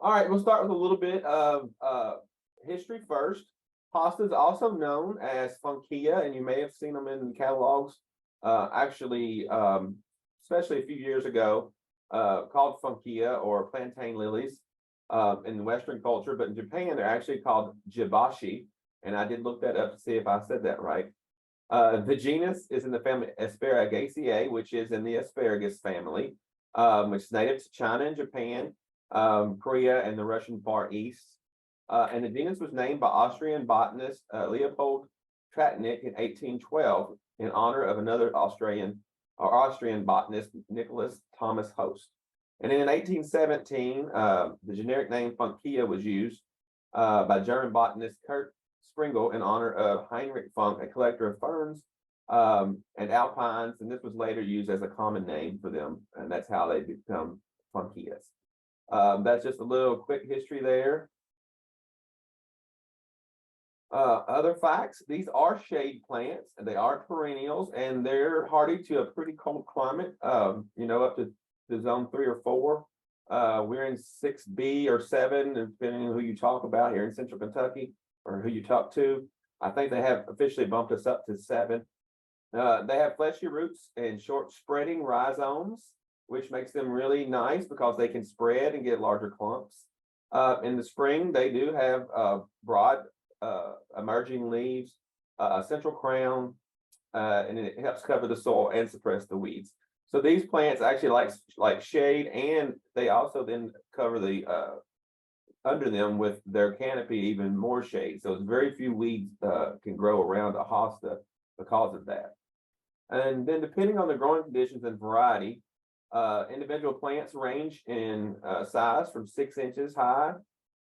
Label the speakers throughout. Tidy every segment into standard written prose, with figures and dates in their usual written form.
Speaker 1: All right, we'll start with a little bit of history first. Hosta is also known as Funkia, and you may have seen them in catalogs. Actually, especially a few years ago, called Funkia or plantain lilies in Western culture, but in Japan they're actually called jibashi, and I did look that up to see if I said that right. The genus is in the family Asparagaceae, which is in the asparagus family, which is native to China and Japan, Korea, and the Russian Far East. And the genus was named by Austrian botanist Leopold Tratnik in 1812 in honor of another Austrian botanist, Nicholas Thomas Host. And in 1817, the generic name Funkia was used by German botanist Kurt Springel in honor of Heinrich Funk, a collector of ferns and alpines, and this was later used as a common name for them, and that's how they become Funkias. That's just a little quick history there. Other facts, these are shade plants, and they are perennials, and they're hardy to a pretty cold climate, up to zone 3 or 4. We're in 6B or 7, depending on who you talk about here in central Kentucky or who you talk to. I think they have officially bumped us up to 7. They have fleshy roots and short spreading rhizomes, which makes them really nice because they can spread and get larger clumps. In the spring, they do have broad emerging leaves, a central crown, and it helps cover the soil and suppress the weeds. So these plants actually like shade, and they also then cover the under them with their canopy even more shade. So very few weeds can grow around a hosta because of that. And then depending on the growing conditions and variety, individual plants range in size from 6 inches high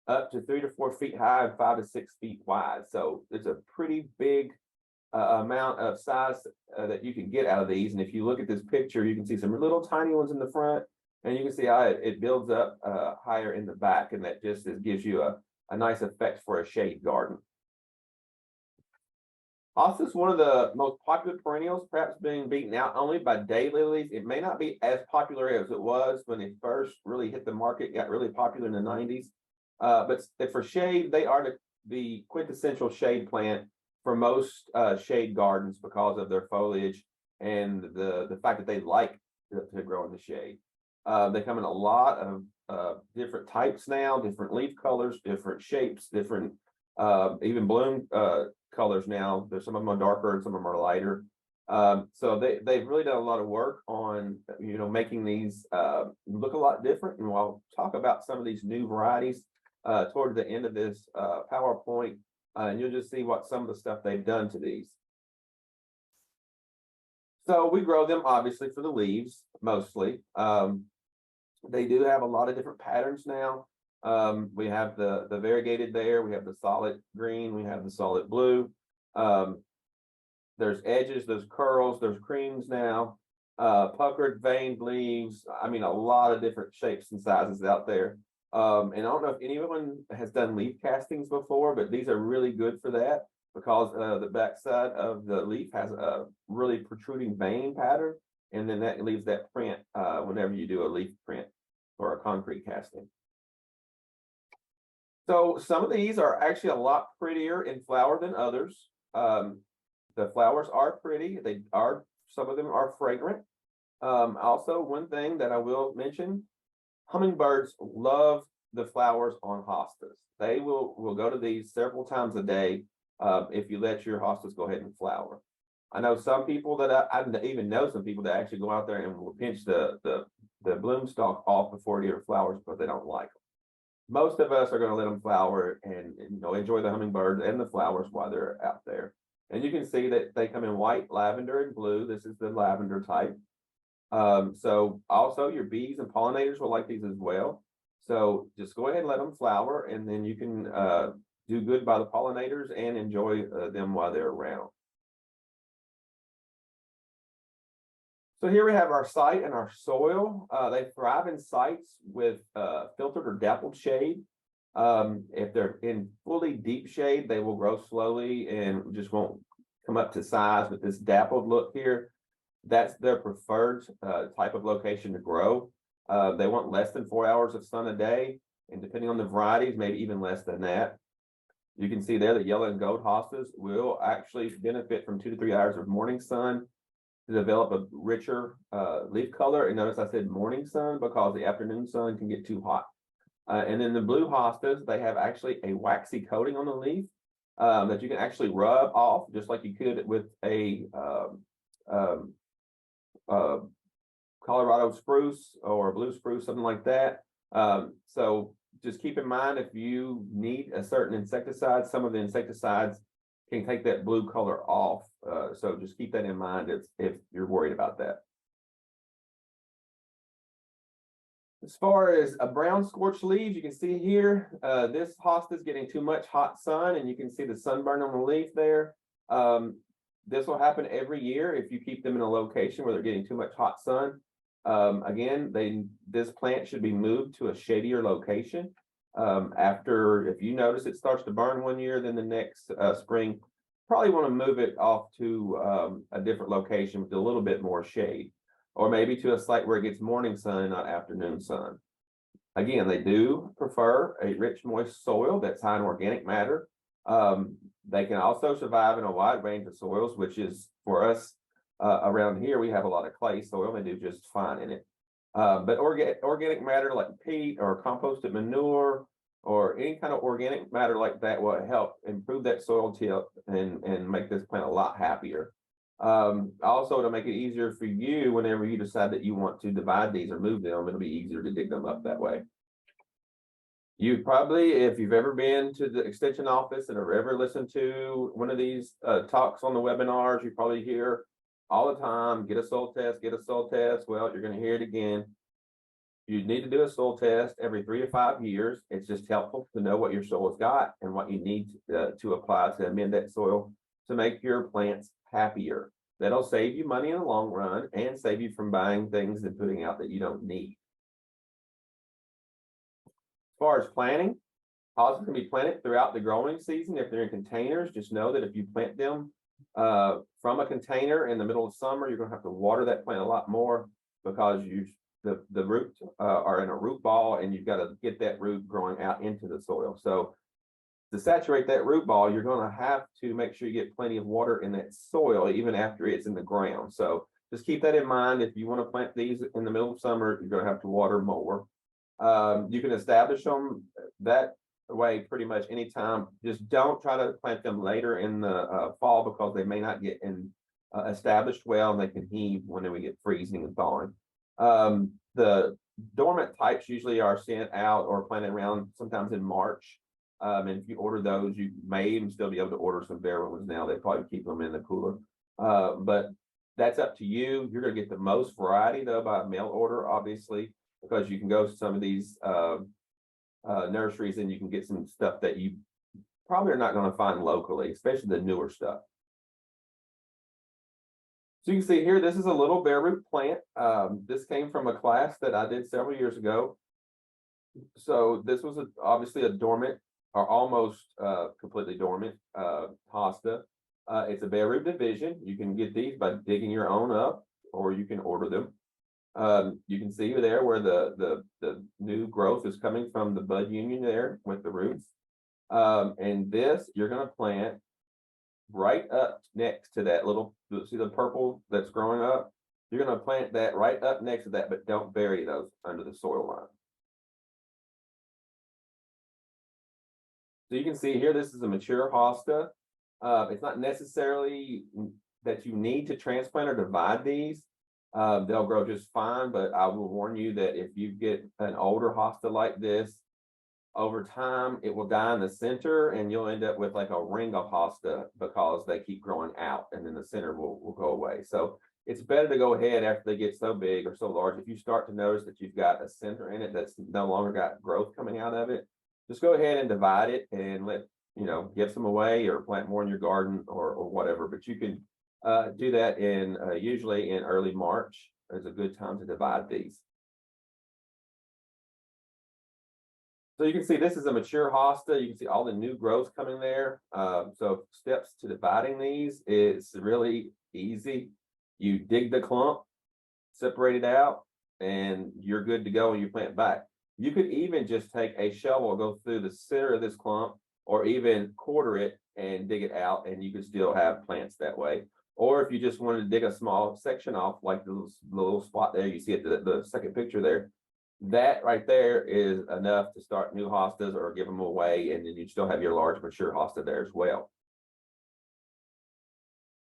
Speaker 1: up to 3 to 4 feet high and 5 to 6 feet wide. So it's a pretty big amount of size that you can get out of these. And if you look at this picture, you can see some little tiny ones in the front, and you can see how it builds up higher in the back, and that just gives you a nice effect for a shade garden. Hosta is one of the most popular perennials, perhaps being beaten out only by daylilies. It may not be as popular as it was when it first really hit the market, got really popular in the 90s. But for shade, they are the quintessential shade plant for most shade gardens because of their foliage and the fact that they like to grow in the shade. They come in a lot of different types now, different leaf colors, different shapes, different even bloom colors now. There's some of them are darker and some of them are lighter. So they've really done a lot of work on making these look a lot different. And I'll talk about some of these new varieties toward the end of this PowerPoint, and you'll just see what some of the stuff they've done to these. So we grow them obviously for the leaves mostly. They do have a lot of different patterns now. We have the variegated there, we have the solid green, we have the solid blue. There's edges, there's curls, there's creams now, puckered, veined leaves. I mean, a lot of different shapes and sizes out there. And I don't know if anyone has done leaf castings before, but these are really good for that because the backside of the leaf has a really protruding vein pattern, and then that leaves that print whenever you do a leaf print or a concrete casting. So some of these are actually a lot prettier in flower than others. The flowers are pretty. Some of them are fragrant. Also, one thing that I will mention, hummingbirds love the flowers on hostas. They will go to these several times a day if you let your hostas go ahead and flower. I know some people that I even know some people that actually go out there and will pinch the bloom stalk off before it even flowers because they don't like them. Most of us are going to let them flower and enjoy the hummingbirds and the flowers while they're out there. And you can see that they come in white, lavender, and blue. This is the lavender type. So also your bees and pollinators will like these as well. So just go ahead and let them flower, and then you can do good by the pollinators and enjoy them while they're around. So here we have our site and our soil. They thrive in sites with filtered or dappled shade. If they're in fully deep shade, they will grow slowly and just won't come up to size. With this dappled look here, that's their preferred type of location to grow. They want less than 4 hours of sun a day. and depending on the varieties, maybe even less than that. You can see there the yellow and gold hostas will actually benefit from 2 to 3 hours of morning sun to develop a richer leaf color. And notice I said morning sun because the afternoon sun can get too hot. And then the blue hostas, they have actually a waxy coating on the leaf that you can actually rub off, just like you could with a Colorado spruce or blue spruce, something like that. So just keep in mind, if you need a certain insecticide, some of the insecticides can take that blue color off. So just keep that in mind if you're worried about that. As far as a brown scorched leaves, you can see here, this hosta is getting too much hot sun, and you can see the sunburn on the leaf there. This will happen every year if you keep them in a location where they're getting too much hot sun. Again, this plant should be moved to a shadier location. If you notice it starts to burn one year, then the next spring, probably want to move it off to a different location with a little bit more shade, or maybe to a site where it gets morning sun, not afternoon sun. Again, they do prefer a rich, moist soil that's high in organic matter. They can also survive in a wide range of soils, which is for us around here, we have a lot of clay soil. They do just fine in it. But organic matter like peat or composted manure or any kind of organic matter like that will help improve that soil tip and make this plant a lot happier. Also, to make it easier for you whenever you decide that you want to divide these or move them, it'll be easier to dig them up that way. You probably, if you've ever been to the extension office and have ever listened to one of these talks on the webinars, you probably hear all the time, get a soil test, get a soil test. Well, you're going to hear it again. You need to do a soil test every 3 to 5 years. It's just helpful to know what your soil has got and what you need to apply to amend that soil to make your plants happier. That'll save you money in the long run and save you from buying things and putting out that you don't need. As far as planting, hostas can be planted throughout the growing season. If they're in containers, just know that if you plant them from a container in the middle of summer, you're going to have to water that plant a lot more because the roots are in a root ball, and you've got to get that root growing out into the soil. So to saturate that root ball, you're going to have to make sure you get plenty of water in that soil even after it's in the ground. So just keep that in mind. If you want to plant these in the middle of summer, you're going to have to water more. You can establish them that way pretty much anytime. Just don't try to plant them later in the fall because they may not get established well, and they can heave when we get freezing and thawing. The dormant types usually are sent out or planted around sometimes in March. And if you order those, you may even still be able to order some bare ones now. They probably keep them in the cooler. But that's up to you. You're going to get the most variety though by mail order, obviously, because you can go to some of these nurseries and you can get some stuff that you probably are not going to find locally, especially the newer stuff. So you can see here, this is a little bare root plant. This came from a class that I did several years ago. So this was obviously a dormant or almost completely dormant hosta. It's a bare root division. You can get these by digging your own up, or you can order them. You can see there where the new growth is coming from the bud union there with the roots. And this you're going to plant right up next to that little, see the purple that's growing up? You're going to plant that right up next to that, but don't bury those under the soil line. So you can see here, this is a mature hosta. It's not necessarily that you need to transplant or divide these. They'll grow just fine, but I will warn you that if you get an older hosta like this, over time, it will die in the center and you'll end up with like a ring of hosta because they keep growing out and then the center will go away. So it's better to go ahead after they get so big or so large. If you start to notice that you've got a center in it that's no longer got growth coming out of it, just go ahead and divide it and give some away or plant more in your garden or whatever. But you can do that usually in early March is a good time to divide these. So you can see this is a mature hosta. You can see all the new growth coming there. So steps to dividing these is really easy. You dig the clump, separate it out, and you're good to go when you plant back. You could even just take a shovel, go through the center of this clump, or even quarter it and dig it out, and you could still have plants that way. Or if you just wanted to dig a small section off, like the little spot there you see at the second picture there, that right there is enough to start new hostas or give them away, and then you still have your large mature hosta there as well.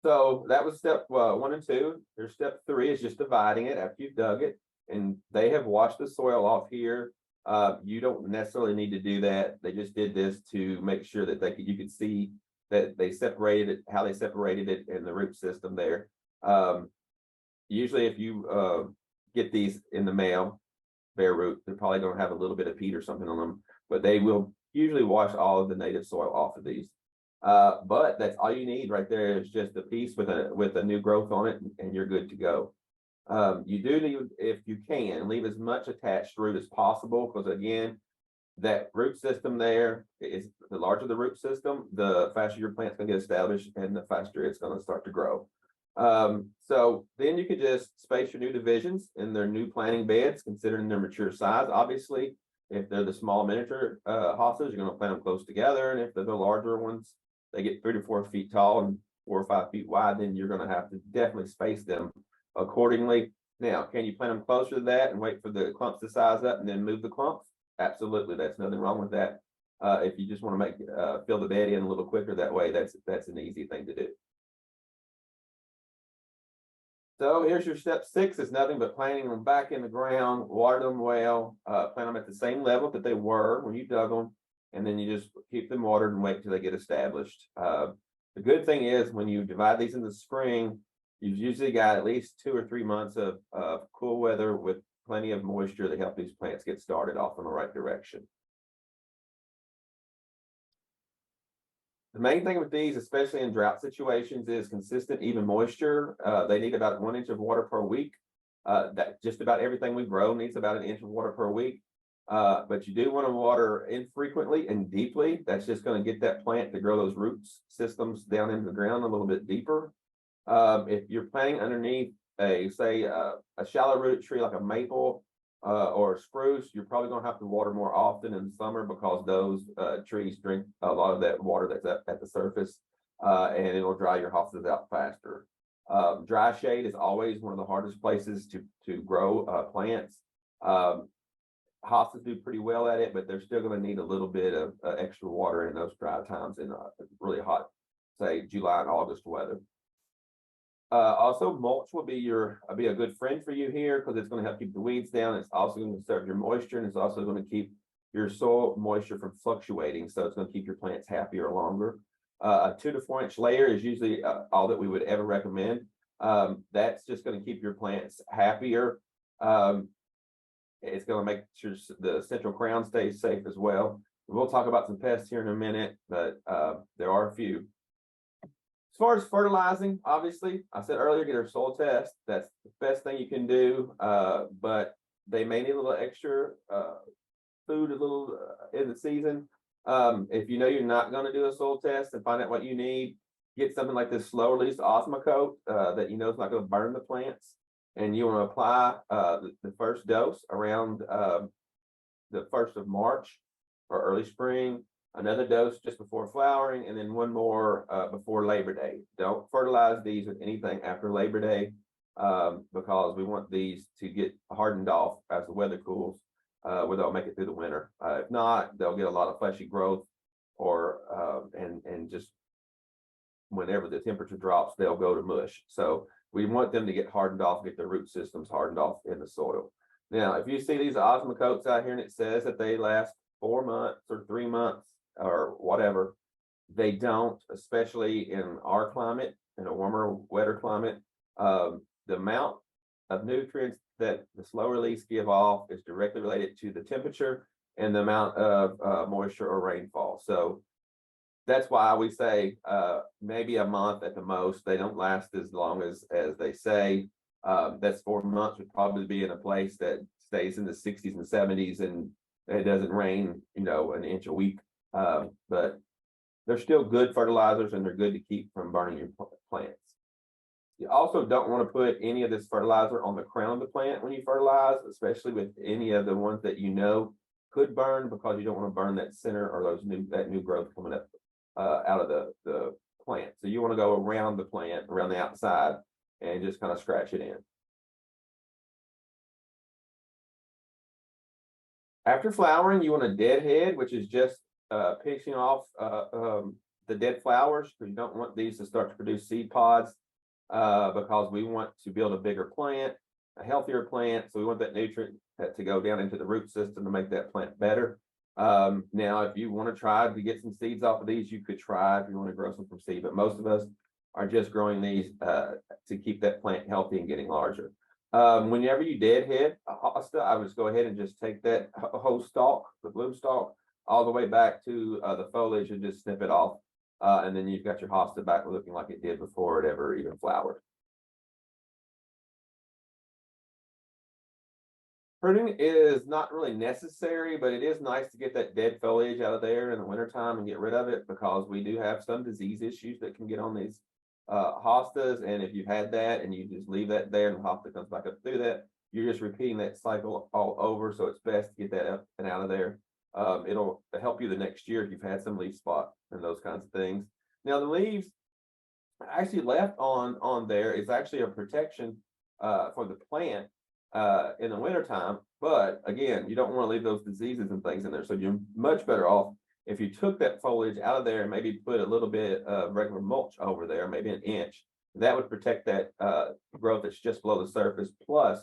Speaker 1: So that was step 1 and 2. There's step 3 is just dividing it after you've dug it, and they have washed the soil off here. You don't necessarily need to do that. They just did this to make sure that you could see that they separated it, how they separated it in the root system there. Usually if you get these in the mail, bare root, they're probably going to have a little bit of peat or something on them, but they will usually wash all of the native soil off of these. But that's all you need right there is just a piece with a new growth on it, and you're good to go. You do need, if you can, leave as much attached root as possible, because again, that root system there is, the larger the root system, the faster your plant's going to get established and the faster it's going to start to grow. So then you could just space your new divisions in their new planting beds, considering their mature size. Obviously, if they're the small miniature hostas, you're going to plant them close together, and if they're the larger ones, they get 3 to 4 feet tall and 4 or 5 feet wide, then you're going to have to definitely space them accordingly. Now, can you plant them closer to that and wait for the clumps to size up and then move the clumps? Absolutely, that's nothing wrong with that. If you just want to make fill the bed in a little quicker that way, that's an easy thing to do. So here's your step 6. It's nothing but planting them back in the ground, water them well, plant them at the same level that they were when you dug them, and then you just keep them watered and wait till they get established. The good thing is when you divide these in the spring, you've usually got at least 2 or 3 months of cool weather with plenty of moisture to help these plants get started off in the right direction. The main thing with these, especially in drought situations, is consistent, even moisture. They need about 1 inch of water per week. That just about everything we grow needs about 1 inch of water per week. But you do want to water infrequently and deeply. That's just going to get that plant to grow those root systems down into the ground a little bit deeper. If you're planting underneath a shallow rooted tree like a maple or a spruce, you're probably going to have to water more often in the summer, because those trees drink a lot of that water that's at the surface, and it'll dry your hostas out faster. Dry shade is always one of the hardest places to grow plants. Hostas do pretty well at it, but they're still going to need a little bit of extra water in those dry times in really hot, say, July and August weather. Also, mulch will be a good friend for you here, because it's going to help keep the weeds down. It's also going to conserve your moisture, and it's also going to keep your soil moisture from fluctuating. So it's going to keep your plants happier longer. A 2 to 4 inch layer is usually all that we would ever recommend. That's just going to keep your plants happier. It's going to make sure the central crown stays safe as well. We'll talk about some pests here in a minute, but there are a few. As far as fertilizing, obviously, I said earlier, get a soil test. That's the best thing you can do, but they may need a little extra food in the season. If you know you're not going to do a soil test and find out what you need, get something like this slow release Osmocote that you know is not going to burn the plants. And you want to apply the first dose around the 1st of March or early spring, another dose just before flowering, and then one more before Labor Day. Don't fertilize these with anything after Labor Day, because we want these to get hardened off as the weather cools, where they'll make it through the winter. If not, they'll get a lot of fleshy growth, or and just whenever the temperature drops, they'll go to mush. So we want them to get hardened off, get their root systems hardened off in the soil. Now, if you see these Osmocotes out here and it says that they last 4 months or 3 months or whatever, they don't, especially in our climate, in a warmer, wetter climate. The amount of nutrients that the slow release give off is directly related to the temperature and the amount of moisture or rainfall. So that's why we say maybe a month at the most. They don't last as long as they say. That's 4 months would probably be in a place that stays in the 60s and 70s, and it doesn't rain, 1 inch a week. But they're still good fertilizers, and they're good to keep from burning your plants. You also don't want to put any of this fertilizer on the crown of the plant when you fertilize, especially with any of the ones that you know could burn, because you don't want to burn that center or that new growth coming up out of the plant. So you want to go around the plant, around the outside, and just kind of scratch it in. After flowering, you want a deadhead, which is just picking off the dead flowers, because you don't want these to start to produce seed pods, because we want to build a bigger plant, a healthier plant. So we want that nutrient to go down into the root system to make that plant better. Now, if you want to try to get some seeds off of these, you could try if you want to grow some from seed, but most of us are just growing these to keep that plant healthy and getting larger. Whenever you deadhead a hosta, I would just go ahead and just take that whole stalk, the bloom stalk, all the way back to the foliage and just snip it off. And then you've got your hosta back looking like it did before it ever even flowered. Pruning is not really necessary, but it is nice to get that dead foliage out of there in the wintertime and get rid of it, because we do have some disease issues that can get on these hostas. And if you've had that and you just leave that there and the hosta comes back up through that, you're just repeating that cycle all over. So it's best to get that up and out of there. It'll help you the next year if you've had some leaf spot and those kinds of things. Now, the leaves actually left on there is actually a protection for the plant in the wintertime. But again, you don't want to leave those diseases and things in there. So you're much better off if you took that foliage out of there and maybe put a little bit of regular mulch over there, maybe an inch. That would protect that growth that's just below the surface. Plus,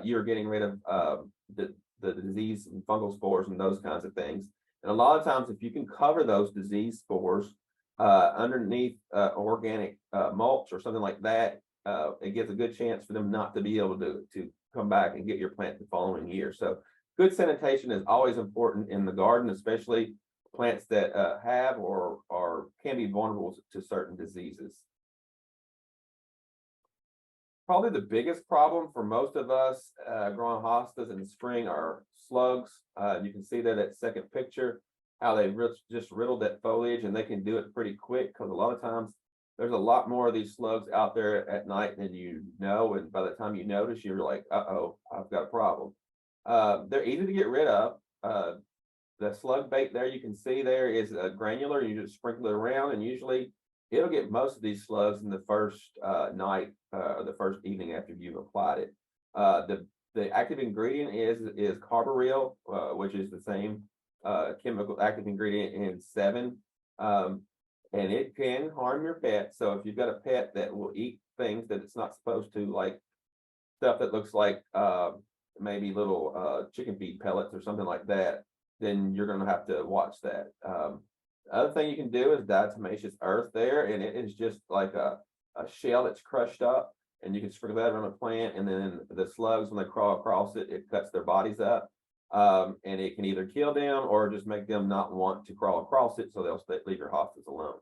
Speaker 1: you're getting rid of the disease and fungal spores and those kinds of things. And a lot of times, if you can cover those disease spores underneath organic mulch or something like that, it gives a good chance for them not to be able to come back and get your plant the following year. So good sanitation is always important in the garden, especially plants that have or can be vulnerable to certain diseases. Probably the biggest problem for most of us growing hostas in the spring are slugs. You can see there that second picture, how they just riddled that foliage, and they can do it pretty quick, because a lot of times there's a lot more of these slugs out there at night than you know. And by the time you notice, you're like, uh-oh, I've got a problem. They're easy to get rid of. The slug bait there you can see there is granular. You just sprinkle it around, and usually it'll get most of these slugs in the first night or the first evening after you've applied it. The active ingredient is carbaryl, which is the same chemical active ingredient in 7, and it can harm your pet. So if you've got a pet that will eat things that it's not supposed to, like stuff that looks like maybe little chicken feed pellets or something like that, then you're going to have to watch that. Other thing you can do is diatomaceous earth there, and it is just like a shell that's crushed up, and you can sprinkle that around a plant, and then the slugs, when they crawl across it, it cuts their bodies up, and it can either kill them or just make them not want to crawl across it, so they'll leave your hostas alone.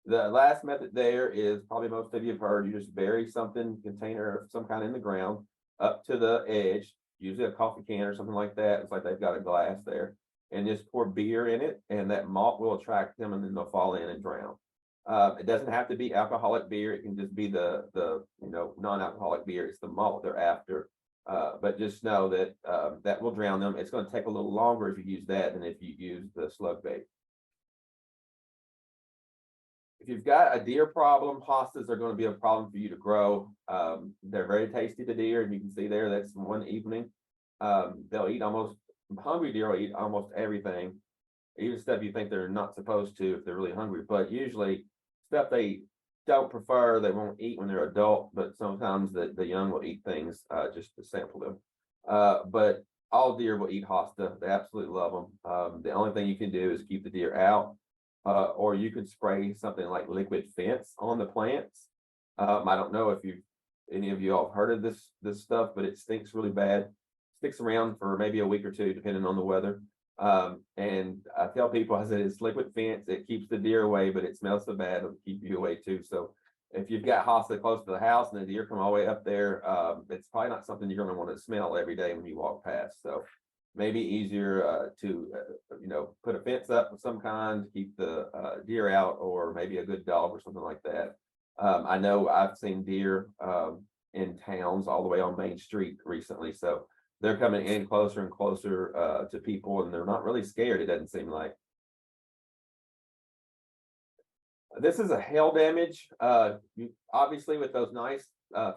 Speaker 1: The last method there is probably most of you have heard. You just bury something, container of some kind in the ground up to the edge, usually a coffee can or something like that. It's like they've got a glass there, and just pour beer in it, and that malt will attract them, and then they'll fall in and drown. It doesn't have to be alcoholic beer. It can just be the non-alcoholic beer. It's the malt they're after. But just know that that will drown them. It's going to take a little longer if you use that than if you use the slug bait. If you've got a deer problem, hostas are going to be a problem for you to grow. They're very tasty to deer, and you can see there that's one evening. They'll eat hungry deer will eat almost everything, even stuff you think they're not supposed to if they're really hungry. But usually stuff they don't prefer, they won't eat when they're adult, but sometimes the young will eat things just to sample them. But all deer will eat hosta. They absolutely love them. The only thing you can do is keep the deer out. Or you could spray something like liquid fence on the plants. I don't know if any of you all have heard of this stuff, but it stinks really bad. Sticks around for maybe a week or two, depending on the weather. And I tell people, I said, it's liquid fence. It keeps the deer away, but it smells so bad, it'll keep you away too. So if you've got hosta close to the house and the deer come all the way up there, it's probably not something you're going to want to smell every day when you walk past. So maybe easier to put a fence up of some kind to keep the deer out, or maybe a good dog or something like that. I know I've seen deer in towns all the way on Main Street recently, so they're coming in closer and closer to people, and they're not really scared, it doesn't seem like. This is a hail damage. Obviously with those nice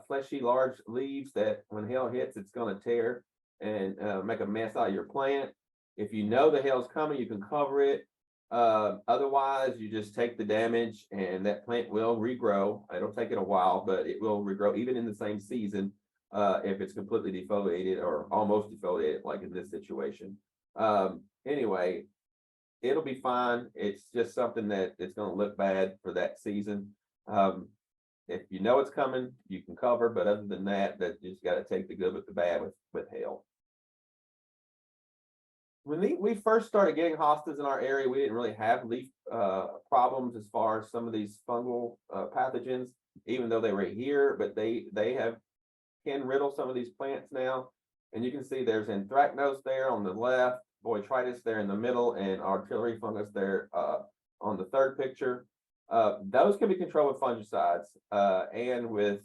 Speaker 1: fleshy large leaves that when hail hits, it's going to tear and make a mess out of your plant. If you know the hail's coming, you can cover it. Otherwise, you just take the damage and that plant will regrow. It'll take it a while, but it will regrow even in the same season if it's completely defoliated or almost defoliated, like in this situation. Anyway, it'll be fine. It's just something that it's going to look bad for that season. If you know it's coming, you can cover, but other than that, you just got to take the good with the bad with hail. When we first started getting hostas in our area, we didn't really have leaf problems as far as some of these fungal pathogens, even though they were here, but they can riddle some of these plants now. And you can see there's anthracnose there on the left, botrytis there in the middle, and artillery fungus there on the third picture. Those can be controlled with fungicides and with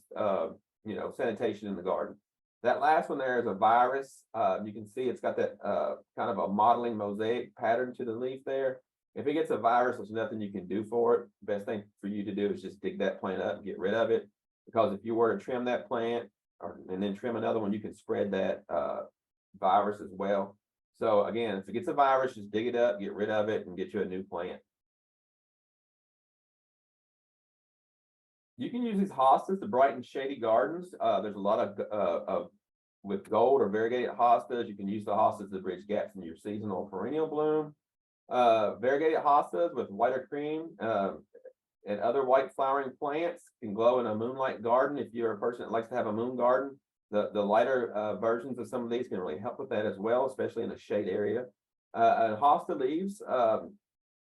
Speaker 1: sanitation in the garden. That last one there is a virus. You can see it's got that kind of a modeling mosaic pattern to the leaf there. If it gets a virus, there's nothing you can do for it. Best thing for you to do is just dig that plant up and get rid of it. Because if you were to trim that plant and then trim another one, you can spread that virus as well. So again, if it gets a virus, just dig it up, get rid of it, and get you a new plant. You can use these hostas to brighten shady gardens. There's a lot of with gold or variegated hostas. You can use the hostas to bridge gaps in your seasonal perennial bloom. Variegated hostas with whiter cream and other white flowering plants can glow in a moonlight garden. If you're a person that likes to have a moon garden, the lighter versions of some of these can really help with that as well, especially in a shade area. And hosta leaves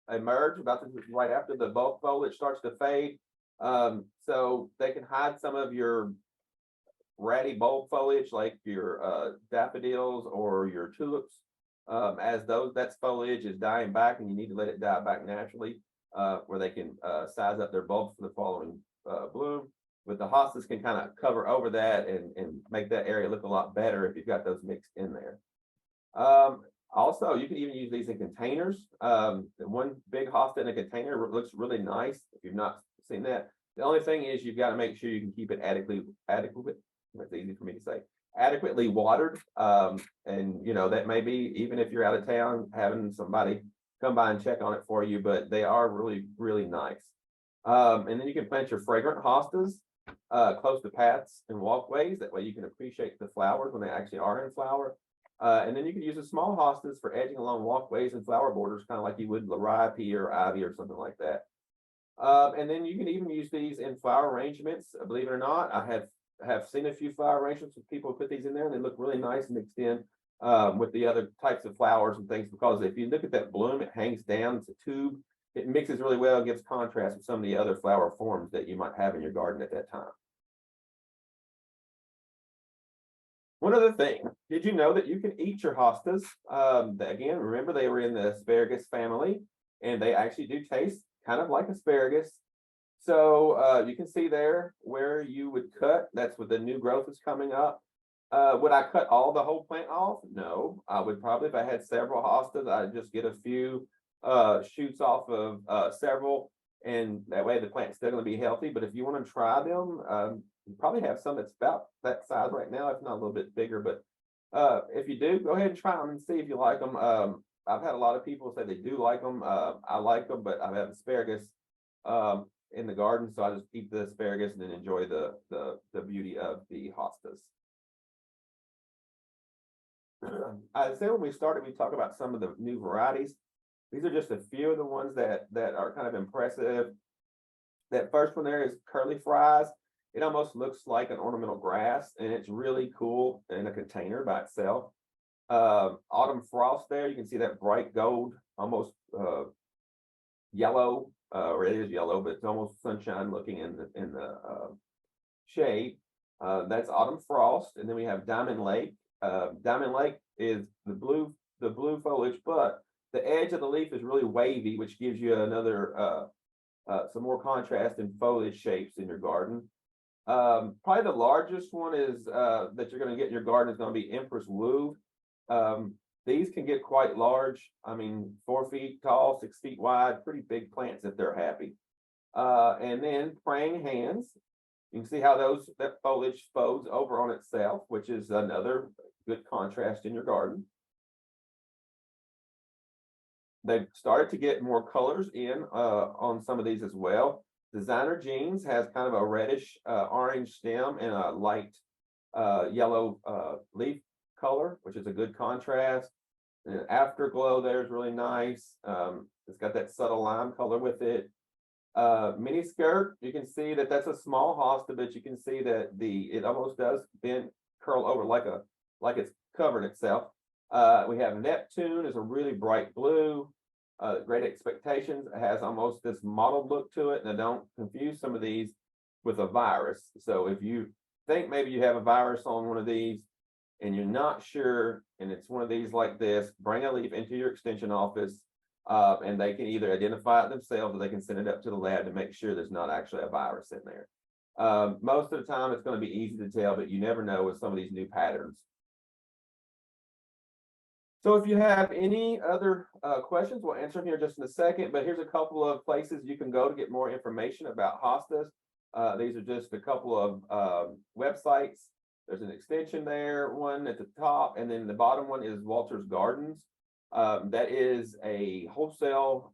Speaker 1: emerge right after the bulb foliage starts to fade. So they can hide some of your ratty bulb foliage, like your daffodils or your tulips, as that foliage is dying back, and you need to let it die back naturally, where they can size up their bulbs for the following bloom. But the hostas can kind of cover over that and make that area look a lot better if you've got those mixed in there. Also, you can even use these in containers. One big hosta in a container looks really nice if you've not seen that. The only thing is you've got to make sure you can keep it adequately, that's easy for me to say, adequately watered. And that may be, even if you're out of town, having somebody come by and check on it for you, but they are really, really nice. And then you can plant your fragrant hostas close to paths and walkways. That way you can appreciate the flowers when they actually are in flower. And then you can use the small hostas for edging along walkways and flower borders, kind of like you would liriape or ivy or something like that. And then you can even use these in flower arrangements. Believe it or not, I have seen a few flower arrangements with people put these in there, and they look really nice mixed in with the other types of flowers and things. Because if you look at that bloom, it hangs down. It's a tube. It mixes really well. It gives contrast with some of the other flower forms that you might have in your garden at that time. One other thing, did you know that you can eat your hostas? Again, remember they were in the asparagus family, and they actually do taste kind of like asparagus. So you can see there where you would cut. That's where the new growth is coming up. Would I cut all the whole plant off? No, I would probably, if I had several hostas, I'd just get a few shoots off of several, and that way the plant's still going to be healthy. But if you want to try them, you probably have some that's about that size right now, if not a little bit bigger. But if you do, go ahead and try them and see if you like them. I've had a lot of people say they do like them. I like them, but I have asparagus in the garden, so I just eat the asparagus and then enjoy the beauty of the hostas. I said when we started, we talked about some of the new varieties. These are just a few of the ones that are kind of impressive. That first one there is curly fries. It almost looks like an ornamental grass, and it's really cool in a container by itself. Autumn frost there, you can see that bright gold, almost yellow, or it is yellow, but it's almost sunshine looking in the shade. That's autumn frost. And then we have Diamond Lake. Diamond Lake is the blue foliage, but the edge of the leaf is really wavy, which gives you another some more contrast in foliage shapes in your garden. Probably the largest one is that you're going to get in your garden is going to be Empress Wu. These can get quite large. I mean, 4 feet tall, 6 feet wide, pretty big plants if they're happy. And then praying hands. You can see how that foliage folds over on itself, which is another good contrast in your garden. They've started to get more colors in on some of these as well. Designer Jeans has kind of a reddish orange stem and a light yellow leaf color, which is a good contrast. And Afterglow there is really nice. It's got that subtle lime color with it. Mini skirt, you can see that that's a small hosta, but you can see that it almost does bend, curl over like it's covering itself. We have Neptune is a really bright blue. Great Expectations has almost this mottled look to it. Now don't confuse some of these with a virus. So if you think maybe you have a virus on one of these and you're not sure, and it's one of these like this, bring a leaf into your extension office, and they can either identify it themselves or they can send it up to the lab to make sure there's not actually a virus in there. Most of the time it's going to be easy to tell, but you never know with some of these new patterns. So if you have any other questions, we'll answer them here just in a second, but here's a couple of places you can go to get more information about hostas. These are just a couple of websites. There's an extension there, one at the top, and then the bottom one is Walter's Gardens. That is a wholesale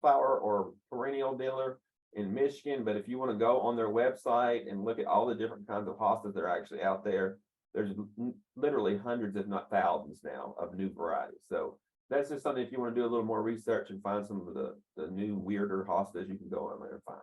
Speaker 1: flower or perennial dealer in Michigan, but if you want to go on their website and look at all the different kinds of hostas that are actually out there, there's literally hundreds, if not thousands now, of new varieties. So that's just something if you want to do a little more research and find some of the new weirder hostas, you can go on there and find.